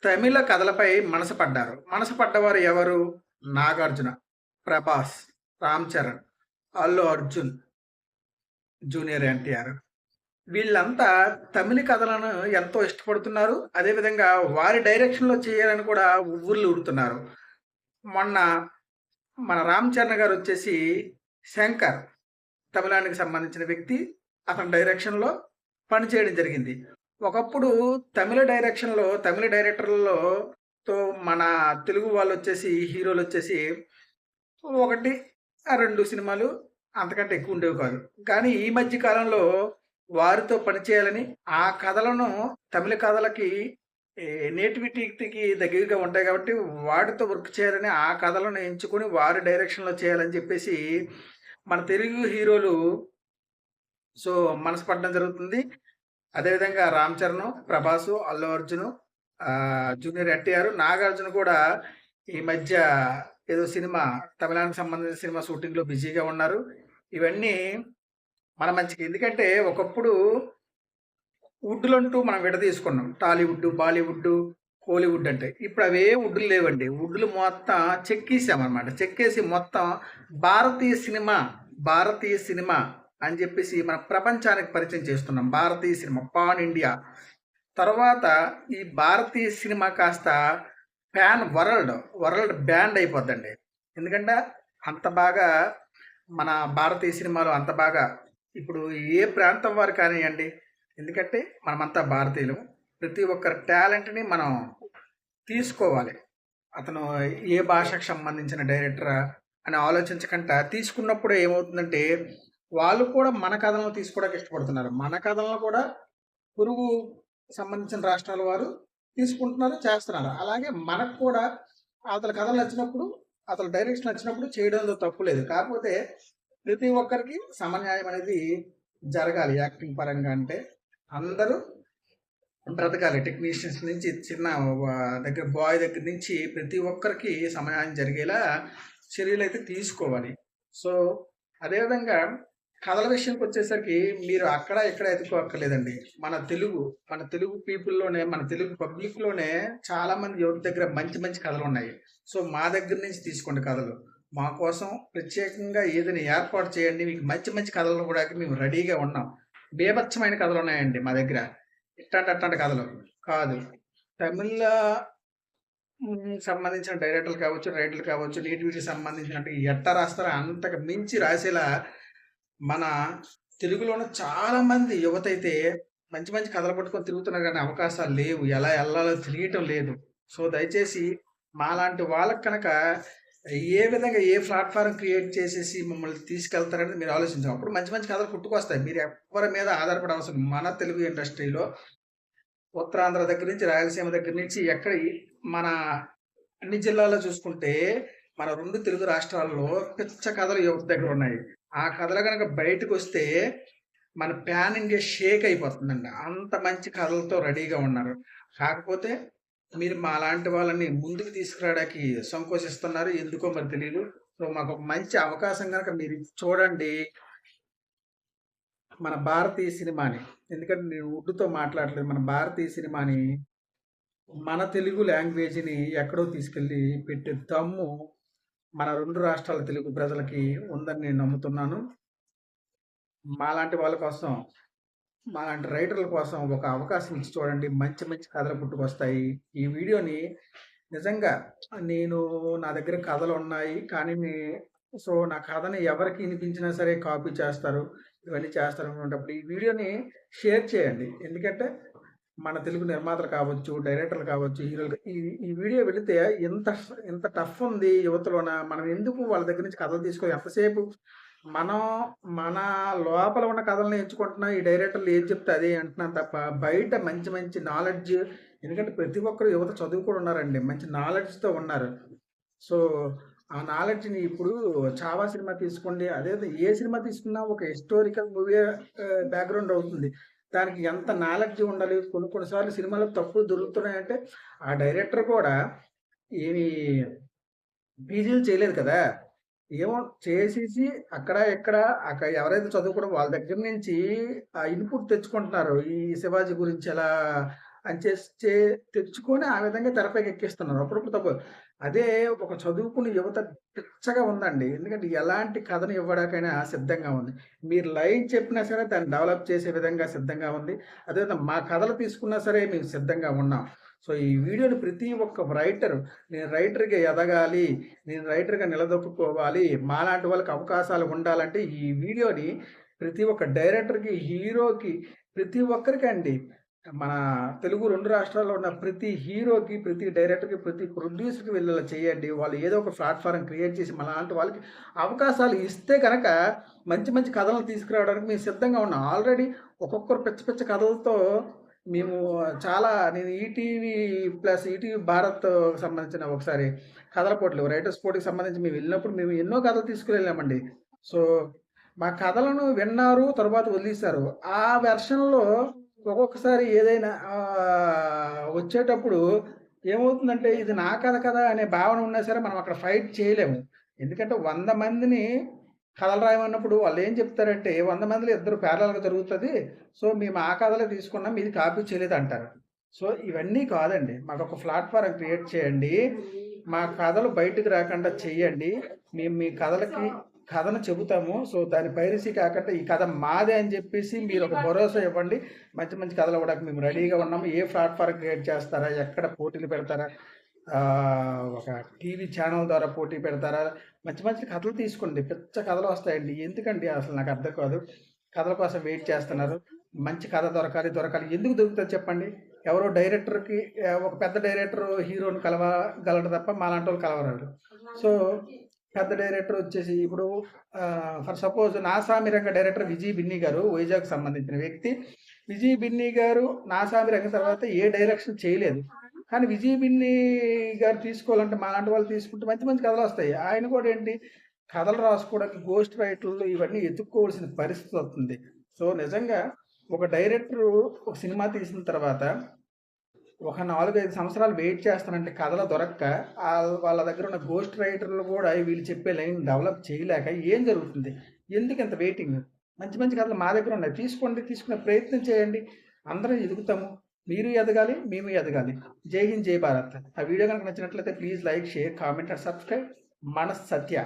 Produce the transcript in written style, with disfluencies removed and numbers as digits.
తమిళ కథలపై మనసు పడ్డారు. మనసు పడ్డవారు ఎవరు? నాగార్జున, ప్రభాస్, రామ్ చరణ్, అల్లు అర్జున్, జూనియర్ ఎన్టీఆర్. వీళ్ళంతా తమిళ కథలను ఎంతో ఇష్టపడుతున్నారు. అదేవిధంగా వారి డైరెక్షన్‌లో చేయాలని కూడా ఉవ్విళ్ళూరుతున్నారు. మొన్న మన రామ్ చరణ్ గారొచ్చేసి 'శంకర్' తమిళానికి సంబంధించిన వ్యక్తి. అతని డైరెక్షన్‌లో పనిచేయడం జరిగింది. ఒకప్పుడు తమిళ డైరెక్టర్లలో మన తెలుగు వాళ్ళొచ్చేసి హీరోలొచ్చేసి 1, 2 సినిమాలు అంతకంటే ఎక్కువ ఉండేవి కాదు. కానీ ఈ మధ్య కాలంలో వారితో పనిచేయాలని, ఆ కథలను తమిళ కథలకి నేటివిటీకి దగ్గరగా ఉంటాయి కాబట్టి వాటితో వర్క్ చేయాలని, ఆ కథలను ఎంచుకొని వారి డైరెక్షన్‌లో చేయాలని చెప్పేసి మన తెలుగు హీరోలు సో మనసు పడడం జరుగుతుంది. అదేవిధంగా 'రామ్ చరణ్', 'ప్రభాస్', 'అల్లు అర్జున్', జూనియర్ ఎన్టీఆర్, 'నాగార్జున' కూడా ఈ మధ్య ఏదో సినిమా తమిళానికి సంబంధించిన సినిమా షూటింగ్‌లో బిజీగా ఉన్నారు. ఇవన్నీ మన మంచికి. ఎందుకంటే ఒకప్పుడు వుడ్‌లంటూ మనం విడదీసుకున్నాం. టాలీవుడ్, బాలీవుడ్, కోలీవుడ్ అంటే. ఇప్పుడు అవే వుడ్‌లు లేవండి. వుడ్‌లు మొత్తం చెక్కేసామనమాట. చెక్కేసి మొత్తం భారతీయ సినిమా అని చెప్పేసి మన ప్రపంచానికి పరిచయం చేస్తున్నాం. భారతీయ సినిమా పాన్ ఇండియా. తర్వాత ఈ భారతీయ సినిమా కాస్త వరల్డ్ బ్యాండ్ అయిపోద్దండి. ఎందుకంటే అంత బాగా మన భారతీయ సినిమాలో అంత బాగా ఇప్పుడు ఏ ప్రాంతం వారు కానివ్వండి, ఎందుకంటే మనమంతా భారతీయులు. ప్రతి ఒక్కరి టాలెంట్‌ని మనం తీసుకోవాలి. అతను ఏ భాషకు సంబంధించిన డైరెక్టరా అని ఆలోచించకుండా తీసుకున్నప్పుడు ఏమవుతుందంటే, వాళ్ళు కూడా మన కథలను తీసుకోవడానికి ఇష్టపడుతున్నారు. మన కథలను కూడా పొరుగు సంబంధించిన రాష్ట్రాల వారు తీసుకుంటున్నారు, చేస్తున్నారు. అలాగే మనకు కూడా అతని కథలు నచ్చినప్పుడు, అతని డైరెక్షన్ నచ్చినప్పుడు చేయడంలో తప్పు లేదు. కాకపోతే ప్రతి ఒక్కరికి సమన్యాయం అనేది జరగాలి. యాక్టింగ్ పరంగా అంటే అందరూ బ్రతకాలి. టెక్నీషియన్స్ నుంచి చిన్న దగ్గర బాయ్ దగ్గర నుంచి ప్రతి ఒక్కరికి సమన్యాయం జరిగేలా చర్యలైతే తీసుకోవాలి. సో అదేవిధంగా కథల విషయానికి వచ్చేసరికి మీరు అక్కడ ఇక్కడ ఎత్తుకోక్కర్లేదండి. మన తెలుగు పీపుల్‌లోనే, మన తెలుగు పబ్లిక్‌లోనే చాలామంది యువత దగ్గర మంచి మంచి కథలున్నాయి. సో మా దగ్గర నుంచి తీసుకోండి కథలు. మా కోసం ప్రత్యేకంగా ఏదైనా ఏర్పాటు చేయండి. మీకు మంచి మంచి కథలు కూడా మేము రెడీగా ఉన్నాం. బీభత్సమైన కథలున్నాయండి మా దగ్గర. అట్లాంటి కథలు కాదు. తమిళ సంబంధించిన రైటర్లు కావచ్చు, నేటివిటీకి సంబంధించినట్టు ఎట్టా రాస్తారో అంతకు మించి రాసేలా మన తెలుగులోనే చాలామంది యువత అయితే మంచి మంచి కథలు పట్టుకొని తిరుగుతున్నారు కానీ అవకాశాలు లేవు. ఎలా ఎళ్ళాలో తెలియటం లేదు. సో దయచేసి మాలాంటి వాళ్ళకి కనుక ఏ విధంగా ఏ ప్లాట్ఫారం క్రియేట్ చేసేసి మమ్మల్ని తీసుకెళ్తారనేది మీరు ఆలోచించాలి. అప్పుడు మంచి మంచి కథలు పుట్టుకొస్తాయి. మీరు ఎవరి మీద ఆధారపడే అవసరం. మన తెలుగు ఇండస్ట్రీలో ఉత్తరాంధ్ర దగ్గర నుంచి, రాయలసీమ దగ్గర నుంచి మన అన్ని జిల్లాల్లో చూసుకుంటే మన 2 తెలుగు రాష్ట్రాల్లో పిచ్చ కథలు యువత దగ్గర ఉన్నాయి. ఆ కథలు కనుక బయటకొస్తే మన పాన్ ఇండియా షేక్ అయిపోతుందండి. అంత మంచి కథలతో రెడీగా ఉన్నారు. కాకపోతే మీరు మాలాంటి వాళ్ళని ముందుకు తీసుకురావడానికి సంకోచిస్తున్నారు. ఎందుకో మరి తెలీదు. సో మాకు ఒక మంచి అవకాశం కనుక మీరు చూడండి మన భారతీయ సినిమాని. ఎందుకంటే నేను ఉర్దూతో మాట్లాడలేదు. మన భారతీయ సినిమాని, మన తెలుగు లాంగ్వేజ్‌ని ఎక్కడో తీసుకెళ్ళి పెట్టే దమ్ము మన 2 రాష్ట్రాల తెలుగు ప్రజలకి ఉందని నేను నమ్ముతున్నాను. మాలాంటి వాళ్ళ కోసం, మాలాంటి రైటర్ల కోసం ఒక అవకాశం ఇచ్చి చూడండి. మంచి మంచి కథలు పుట్టుకొస్తాయి. ఈ వీడియోని నిజంగా నా దగ్గర కథలున్నాయి. కానీ సో నా కథని ఎవరికి వినిపించినా సరే కాపీ చేస్తారు. ఇవన్నీ చేస్తారు అనుకునేటప్పుడు ఈ వీడియోని షేర్ చేయండి. ఎందుకంటే మన తెలుగు నిర్మాతలు కావచ్చు, డైరెక్టర్లు కావచ్చు, హీరోలు ఈ వీడియో వెళితే ఎంత టఫ్ ఉంది యువతలోన. మనం ఎందుకు వాళ్ళ దగ్గర నుంచి కథలు తీసుకోవాలి? ఎంతసేపు మనం మన లోపల ఉన్న కథలను ఎంచుకుంటున్నాం. ఈ డైరెక్టర్లు ఏది చెప్తే అదే అంటున్నాం తప్ప బయట మంచి మంచి నాలెడ్జ్, ఎందుకంటే ప్రతి ఒక్కరు యువత చదువుకొని ఉన్నారండి. మంచి నాలెడ్జ్‌తో ఉన్నారు. సో ఆ నాలెడ్జ్‌ని ఇప్పుడు 'చావా' సినిమా తీసుకోండి. ఏ సినిమా తీసుకున్నా ఒక హిస్టారికల్ మూవీ బ్యాక్‌గ్రౌండ్ అవుతుంది. దానికి ఎంత నాలెడ్జ్ ఉండాలి. కొన్ని సార్లు సినిమాలో తప్పులు దొరుకుతున్నాయంటే ఆ డైరెక్టర్ కూడా ఏమి పీజీలు చేయలేదు కదా! ఏమో చేసేసి అక్కడ ఎవరైతే చదువుకున్నారో వాళ్ళ దగ్గర నుంచి ఆ ఇన్‌పుట్ తెచ్చుకుంటున్నారు. ఈ శివాజీ గురించి ఎలా అని తెచ్చుకొని ఆ విధంగా తెరపైకి ఎక్కిస్తున్నారు. అప్పుడప్పుడు తప్పు. అదే ఒక చదువుకున్న యువత పిచ్చగా ఉందండి. ఎందుకంటే ఎలాంటి కథను ఇవ్వడానికైనా సిద్ధంగా ఉంది. మీరు లైన్ చెప్పినా సరే దాన్ని డెవలప్ చేసే విధంగా సిద్ధంగా ఉంది. అదేవిధంగా మా కథలు తీసుకున్నా సరే మేము సిద్ధంగా ఉన్నాం. సో, ఈ వీడియోని ప్రతి ఒక్క నేను రైటర్‌గా ఎదగాలి, నేను రైటర్‌గా నిలదొక్కుకోవాలి, మాలాంటి వాళ్ళకి అవకాశాలు ఉండాలంటే ఈ వీడియోని ప్రతి ఒక్క డైరెక్టర్‌కి, హీరోకి, ప్రతి ఒక్కరికండి. మన తెలుగు 2 రాష్ట్రాల్లో ఉన్న ప్రతి హీరోకి, ప్రతి డైరెక్టర్‌కి, ప్రతి ప్రొడ్యూసర్‌కి వెళ్ళేలా చేయండి. వాళ్ళు ఏదో ఒక ప్లాట్‌ఫార్మ్ క్రియేట్ చేసి మనలాంటి వాళ్ళకి అవకాశాలు ఇస్తే గనక మంచి మంచి కథలను తీసుకురావడానికి మేము సిద్ధంగా ఉన్నాం. ఆల్రెడీ ఒక్కొక్కరు పిచ్చ పిచ్చ కథలతో మేము నేను ఈటీవీ ప్లస్ ఈటీవీ భారత్ సంబంధించిన ఒకసారి కథల పోటీలు, రైటర్స్ పోటీకి సంబంధించి మేము వెళ్ళినప్పుడు మేము ఎన్నో కథలు తీసుకెళ్ళామండి. సో, మా కథలను విన్నారు, తర్వాత వదిలేసారు. ఆ వెర్షన్‌లో ఒక్కొక్కసారి ఏదైనా వచ్చేటప్పుడు ఏమవుతుందంటే, ఇది నా కథ కదా అనే భావన ఉన్నా సరే మనం అక్కడ ఫైట్ చేయలేము. ఎందుకంటే 100 మందిని కథలు రాయమన్నప్పుడు వాళ్ళేం చెప్తారంటే, 100 మందిలో ఇద్దరు ప్యారలల్‌గా జరుగుతది. సో, మేము ఆ కథలే తీసుకున్నాం. మీది కాపీ చేయలేదంటారు. సో, ఇవన్నీ కాదండి. మాకొక ప్లాట్‌ఫార్మ్ క్రియేట్ చేయండి. మా కథలు బయటకు రాకుండా చెయ్యండి. మేము మీ కథను చెబుతాము. సో, దాని పైరసీ కాకుండా ఈ కథ మాదే అని చెప్పేసి మీరొక భరోసా ఇవ్వండి. మంచి మంచి కథలు ఇవ్వడానికి మేము రెడీగా ఉన్నాము. ఏ ప్లాట్‌ఫార్మ్ క్రియేట్ చేస్తారా? ఎక్కడ పోటీలు పెడతారా? ఒక టీవీ ఛానల్ ద్వారా పోటీ పెడతారా? మంచి మంచి కథలు తీసుకోండి. పిచ్చ కథలు వస్తాయండి. ఎందుకండి అసలు నాకు అర్థం కాదు. కథల కోసం వెయిట్ చేస్తున్నారు. మంచి కథ దొరకాలి. ఎందుకు దొరుకుతది చెప్పండి? ఎవరో డైరెక్టర్‌కి ఒక పెద్ద డైరెక్టర్ హీరోని కలవగలడు తప్ప మాలాంటోళ్ళు కలవరాడు. సో, పెద్ద డైరెక్టర్ వచ్చేసి ఇప్పుడు ఫర్ సపోజ్ 'నా సామి రంగ' డైరెక్టర్ విజయ్ బిన్ని గారు, వైజాగ్‌కి సంబంధించిన వ్యక్తి. విజయ్ బిన్ని గారు 'నా సామి రంగ' తర్వాత ఏ డైరెక్షన్ చేయలేదు. కానీ విజయ్ బిన్ని గారు తీసుకోవాలంటే మాలాంటి వాళ్ళు తీసుకుంటే మంచి మంచి కథలు వస్తాయి. ఆయన కూడా ఏంటి, కథలు రాసుకోవడానికి గోస్ట్ రైటర్లు ఇవన్నీ ఎతుక్కోవాల్సిన పరిస్థితి వస్తుంది. సో, నిజంగా ఒక డైరెక్టరు ఒక సినిమా తీసిన తర్వాత ఒక 4, 5 సంవత్సరాలు వెయిట్ చేస్తానంటే కథలు దొరక్క వాళ్ళ దగ్గర ఉన్న గోస్ట్ రైటర్లు కూడా వీళ్ళు చెప్పే లైన్ డెవలప్ చేయలేక ఏం జరుగుతుంది? ఎందుకింత వెయిటింగ్? మంచి మంచి కథలు మా దగ్గర ఉన్నాయి. తీసుకోండి, తీసుకునే ప్రయత్నం చేయండి. అందరం ఎదుగుతాము. మీరు ఎదగాలి, మేము ఎదగాలి. జై హింద్, జై భారత్. ఆ వీడియో కనుక నచ్చినట్లయితే please like, share, comment and subscribe. Manas Satya.